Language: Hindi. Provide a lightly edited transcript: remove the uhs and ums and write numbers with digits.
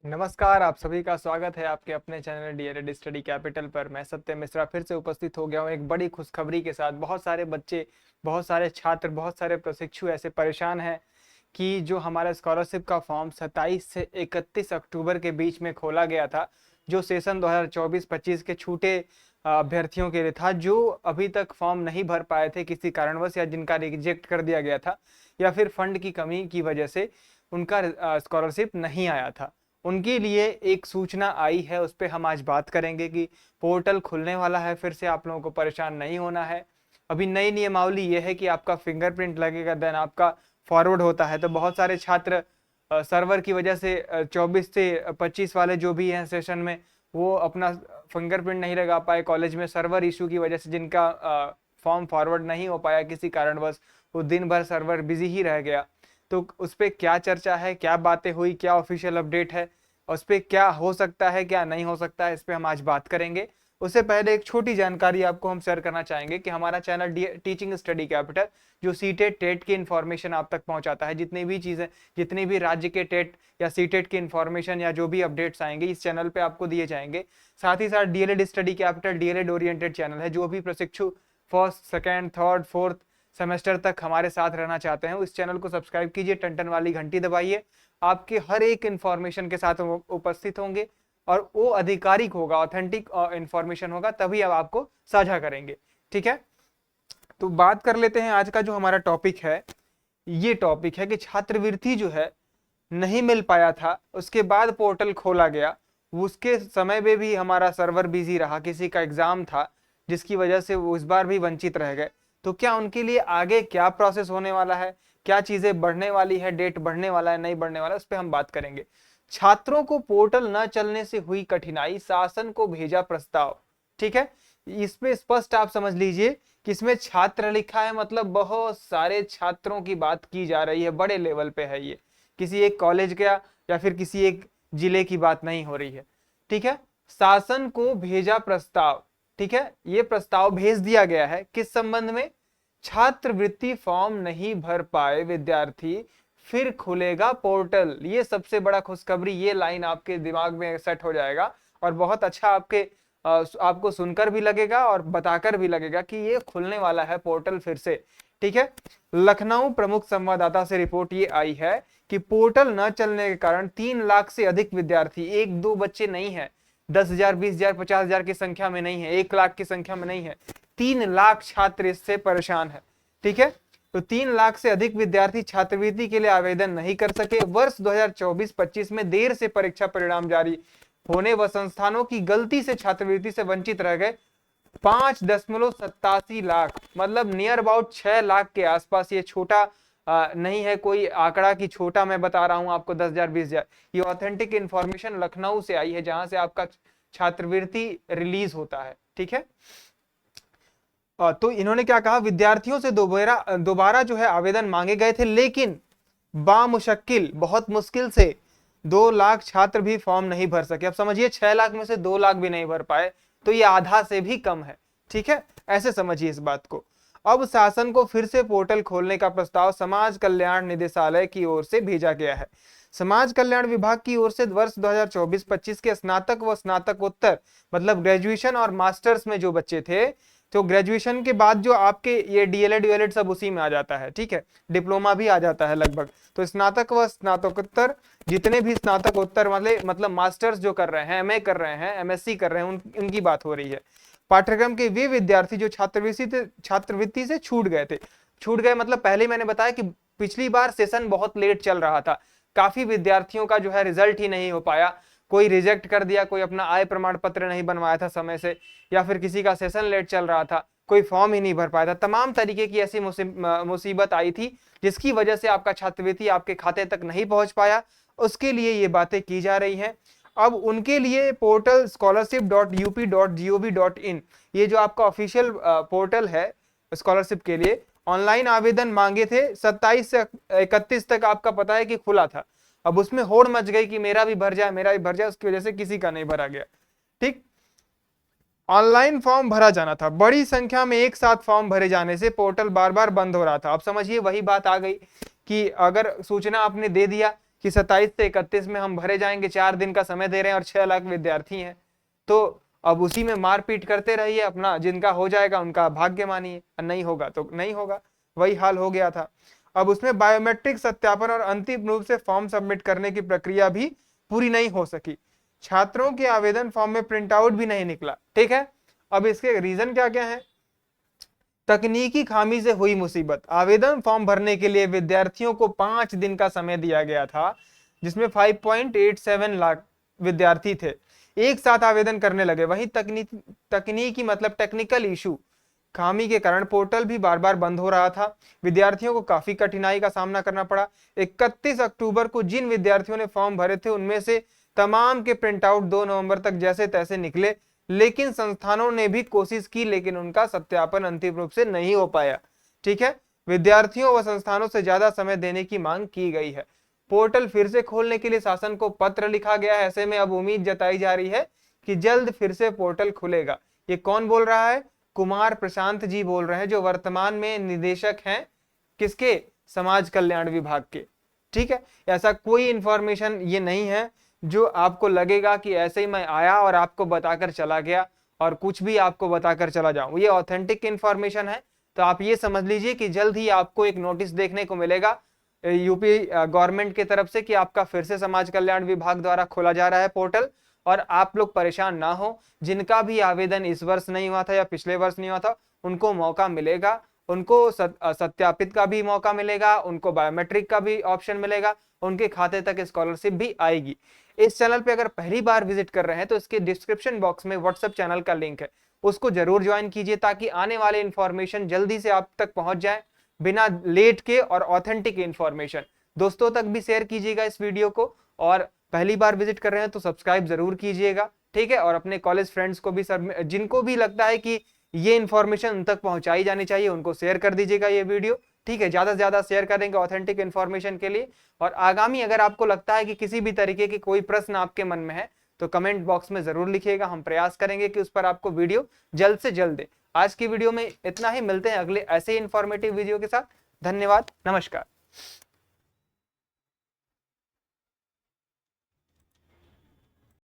नमस्कार, आप सभी का स्वागत है आपके अपने चैनल डीएलएड स्टडी कैपिटल पर। मैं सत्य मिश्रा फिर से उपस्थित हो गया हूं एक बड़ी खुशखबरी के साथ। बहुत सारे बच्चे, बहुत सारे छात्र, बहुत सारे प्रशिक्षु ऐसे परेशान हैं कि जो हमारा स्कॉलरशिप का फॉर्म 27 से 31 अक्टूबर के बीच में खोला गया था, जो सेशन 2024-25 के छूटे अभ्यर्थियों के लिए था, जो अभी तक फॉर्म नहीं भर पाए थे किसी कारणवश, या जिनका रिजेक्ट कर दिया गया था, या फिर फंड की कमी की वजह से उनका स्कॉलरशिप नहीं आया था, उनके लिए एक सूचना आई है। उस पर हम आज बात करेंगे कि पोर्टल खुलने वाला है, फिर से आप लोगों को परेशान नहीं होना है। अभी नई नियमावली ये है कि आपका फिंगरप्रिंट लगेगा, देन आपका फॉरवर्ड होता है। तो बहुत सारे छात्र सर्वर की वजह से 24 से 25 वाले जो भी हैं सेशन में, वो अपना फिंगरप्रिंट नहीं लगा पाए कॉलेज में, सर्वर इशू की वजह से जिनका फॉर्म फॉरवर्ड नहीं हो पाया किसी कारणवश, वो दिन भर सर्वर बिजी ही रह गया। तो उस पर क्या चर्चा है, क्या बातें हुई, क्या ऑफिशियल अपडेट है, उस पर क्या हो सकता है, क्या नहीं हो सकता है, इस पर हम आज बात करेंगे। उससे पहले एक छोटी जानकारी आपको हम शेयर करना चाहेंगे कि हमारा चैनल टीचिंग स्टडी कैपिटल, जो सीटेट टेट की इन्फॉर्मेशन आप तक पहुंचाता है, जितनी भी चीजें, जितनी भी राज्य के टेट या सीटेट की इन्फॉर्मेशन या जो भी अपडेट्स आएंगे इस चैनल पे आपको दिए जाएंगे। साथ ही साथ DElEd study capital DElEd oriented channel है। जो भी प्रशिक्षु first, second, third, fourth semester तक हमारे साथ रहना चाहते हैं, इस चैनल को सब्सक्राइब कीजिए, टन वाली घंटी दबाइए। आपके हर एक इंफॉर्मेशन के साथ उपस्थित होंगे और वो आधिकारिक होगा, ऑथेंटिक इंफॉर्मेशन होगा, तभी अब आपको साझा करेंगे। ठीक है, तो बात कर लेते हैं। आज का जो हमारा टॉपिक है, ये टॉपिक है कि छात्रवृत्ति जो है नहीं मिल पाया था, उसके बाद पोर्टल खोला गया, उसके समय में भी हमारा सर्वर बिजी रहा, किसी का एग्जाम था जिसकी वजह से वो इस बार भी वंचित रह गए। तो क्या उनके लिए आगे क्या प्रोसेस होने वाला है, क्या चीजें बढ़ने वाली है, डेट बढ़ने वाला है, नहीं बढ़ने वाला है, उस पर हम बात करेंगे। छात्रों को पोर्टल न चलने से हुई कठिनाई, शासन को भेजा प्रस्ताव। ठीक है, इसमें स्पष्ट आप समझ लीजिए कि इसमें छात्र लिखा है, मतलब बहुत सारे छात्रों की बात की जा रही है, बड़े लेवल पे है ये, किसी एक कॉलेज का या फिर किसी एक जिले की बात नहीं हो रही है। ठीक है, शासन को भेजा प्रस्ताव। ठीक है, ये प्रस्ताव भेज दिया गया है किस संबंध में? छात्रवृत्ति फॉर्म नहीं भर पाए विद्यार्थी, फिर खुलेगा पोर्टल। ये सबसे बड़ा खुशखबरी, ये लाइन आपके दिमाग में सेट हो जाएगा और बहुत अच्छा आपको सुनकर भी लगेगा और बताकर भी लगेगा कि ये खुलने वाला है पोर्टल फिर से। ठीक है, लखनऊ प्रमुख संवाददाता से रिपोर्ट ये आई है कि पोर्टल न चलने के कारण 3 लाख से अधिक विद्यार्थी, एक दो बच्चे नहीं है, 10,000, 20,000, 50,000 की संख्या में नहीं है, 1 लाख की संख्या में नहीं है, 3 लाख छात्र इससे परेशान है। ठीक है, तो 3 लाख से अधिक विद्यार्थी छात्रवृत्ति के लिए आवेदन नहीं कर सके। वर्ष 2024-25 में देर से परीक्षा परिणाम जारी होने व संस्थानों की गलती से छात्रवृत्ति से वंचित रह गए 5.87 लाख, मतलब नियर अबाउट 6 लाख के आसपास। ये छोटा नहीं है कोई आंकड़ा की छोटा मैं बता रहा हूं आपको 10,000, 20,000। ये ऑथेंटिक इंफॉर्मेशन लखनऊ से आई है, जहां से आपका छात्रवृत्ति रिलीज होता है। ठीक है, तो इन्होंने क्या कहा, विद्यार्थियों से दोबारा जो है आवेदन मांगे गए थे, लेकिन बामुश्किल, बहुत मुश्किल से 2 लाख छात्र भी फॉर्म नहीं भर सके। अब समझिए 6 लाख में से 2 लाख भी नहीं भर पाए, तो ये आधा से भी कम है। ठीक है, ऐसे समझिए इस बात को। अब शासन को फिर से पोर्टल खोलने का प्रस्ताव समाज कल्याण निदेशालय की ओर से भेजा गया है। समाज कल्याण विभाग की ओर से वर्ष 2024-25 के स्नातक व स्नातकोत्तर, मतलब ग्रेजुएशन और मास्टर्स में जो बच्चे थे, तो ग्रेजुएशन के बाद जो आपके ये डीएलएड यूएलएड सब उसी में आ जाता है। ठीक है, डिप्लोमा भी आ जाता है लगभग। तो स्नातक व स्नातकोत्तर, जितने भी स्नातकोत्तर वाले, मतलब मास्टर्स जो कर रहे हैं, एमए कर रहे हैं, एमएससी कर रहे हैं, उनकी बात हो रही है। पाठ्यक्रम के वे विद्यार्थी जो छात्रवृत्ति से छूट गए थे, छूट गए मतलब पहले मैंने बताया कि पिछली बार सेशन बहुत लेट चल रहा था, काफी विद्यार्थियों का जो है रिजल्ट ही नहीं हो पाया, कोई रिजेक्ट कर दिया, कोई अपना आय प्रमाण पत्र नहीं बनवाया था समय से, या फिर किसी का सेशन लेट चल रहा था, कोई फॉर्म ही नहीं भर पाया था। तमाम तरीके की ऐसी मुसीबत आई थी जिसकी वजह से आपका छात्रवृत्ति आपके खाते तक नहीं पहुंच पाया। उसके लिए ये बातें की जा रही हैं। अब उनके लिए पोर्टल scholarship.up.gov.in, ये जो आपका ऑफिशियल पोर्टल है स्कॉलरशिप के लिए, ऑनलाइन आवेदन मांगे थे 27 से 31 तक, आपका पता है कि खुला था। अब उसमें होड़ मच गई कि मेरा भी भर जाए, मेरा भी भर जाए, उसकी वजह से किसी का नहीं भरा गया। ठीक, ऑनलाइन फॉर्म भरा जाना था, बड़ी संख्या में एक साथ फॉर्म भरे जाने से पोर्टल बार बार बंद हो रहा था। अब समझिए वही बात आ गई कि अगर सूचना आपने दे दिया कि 27 से 31 में हम भरे जाएंगे, 4 दिन का समय दे रहे हैं और 6 लाख विद्यार्थी हैं, तो अब उसी में मारपीट करते रहिए अपना, जिनका हो जाएगा उनका भाग्य मानिए, नहीं होगा तो नहीं होगा। वही हाल हो गया था। अब उसमें बायोमेट्रिक सत्यापन और अंतिम रूप से फॉर्म सबमिट करने की प्रक्रिया भी पूरी नहीं हो सकी। छात्रों के आवेदन फॉर्म में प्रिंट आउट भी नहीं निकला। ठीक है, अब इसके रीजन क्या क्या है? तकनीकी खामी से हुई मुसीबत। आवेदन फॉर्म भरने के लिए विद्यार्थियों को 5 दिन का समय दिया गया था, जिसमें 5.87 लाख विद्यार्थी थे, एक साथ आवेदन करने लगे। वहीं तकनीकी मतलब टेक्निकल इशू खामी के कारण पोर्टल भी बार बार बंद हो रहा था। विद्यार्थियों को काफी कठिनाई का सामना करना पड़ा। 31 अक्टूबर को जिन विद्यार्थियों ने फॉर्म भरे थे उनमें से तमाम के प्रिंट आउट 2 नवंबर तक जैसे तैसे निकले, लेकिन संस्थानों ने भी कोशिश की, लेकिन उनका सत्यापन अंतिम रूप से नहीं हो पाया। ठीक है, विद्यार्थियों व संस्थानों से ज्यादा समय देने की मांग की गई है। पोर्टल फिर से खोलने के लिए शासन को पत्र लिखा गया है। ऐसे में अब उम्मीद जताई जा रही है कि जल्द फिर से पोर्टल खुलेगा। ये कौन बोल रहा है? कुमार प्रशांत जी बोल रहे हैं, जो वर्तमान में निदेशक हैं किसके? समाज कल्याण विभाग के। ठीक है, ऐसा कोई इंफॉर्मेशन ये नहीं है जो आपको लगेगा कि ऐसे ही मैं आया और आपको बताकर चला गया और कुछ भी आपको बताकर चला जाऊं। ये ऑथेंटिक इंफॉर्मेशन है। तो आप ये समझ लीजिए कि जल्द ही आपको एक नोटिस देखने को मिलेगा यूपी गवर्नमेंट की तरफ से कि आपका फिर से समाज कल्याण विभाग द्वारा खोला जा रहा है पोर्टल। और आप लोग परेशान ना हो, जिनका भी आवेदन इस वर्ष नहीं हुआ था या पिछले वर्ष नहीं हुआ था, उनको मौका मिलेगा, उनको सत्यापित का भी मौका मिलेगा, उनको बायोमेट्रिक का भी ऑप्शन मिलेगा, उनके खाते तक स्कॉलरशिप भी आएगी। इस चैनल पे अगर पहली बार विजिट कर रहे हैं तो इसके डिस्क्रिप्शन बॉक्स में व्हाट्सएप चैनल का लिंक है, उसको जरूर ज्वाइन कीजिए ताकि आने वाले इंफॉर्मेशन जल्दी से आप तक पहुंच जाए बिना लेट के, और ऑथेंटिक इंफॉर्मेशन। दोस्तों तक भी शेयर कीजिएगा इस वीडियो को, और पहली बार विजिट कर रहे हैं तो सब्सक्राइब जरूर कीजिएगा। ठीक है, और अपने कॉलेज फ्रेंड्स को भी, सब जिनको भी लगता है कि ये इंफॉर्मेशन उन तक पहुंचाई जानी चाहिए, उनको शेयर कर दीजिएगा ये वीडियो। ठीक है, ज्यादा से ज्यादा शेयर करेंगे ऑथेंटिक इंफॉर्मेशन के लिए। और आगामी अगर आपको लगता है कि किसी भी तरीके की कोई प्रश्न आपके मन में है तो कमेंट बॉक्स में जरूर लिखिएगा, हम प्रयास करेंगे कि उस पर आपको वीडियो जल्द से जल्द दे। आज की वीडियो में इतना ही, मिलते हैं अगले ऐसे ही इंफॉर्मेटिव वीडियो के साथ। धन्यवाद, नमस्कार।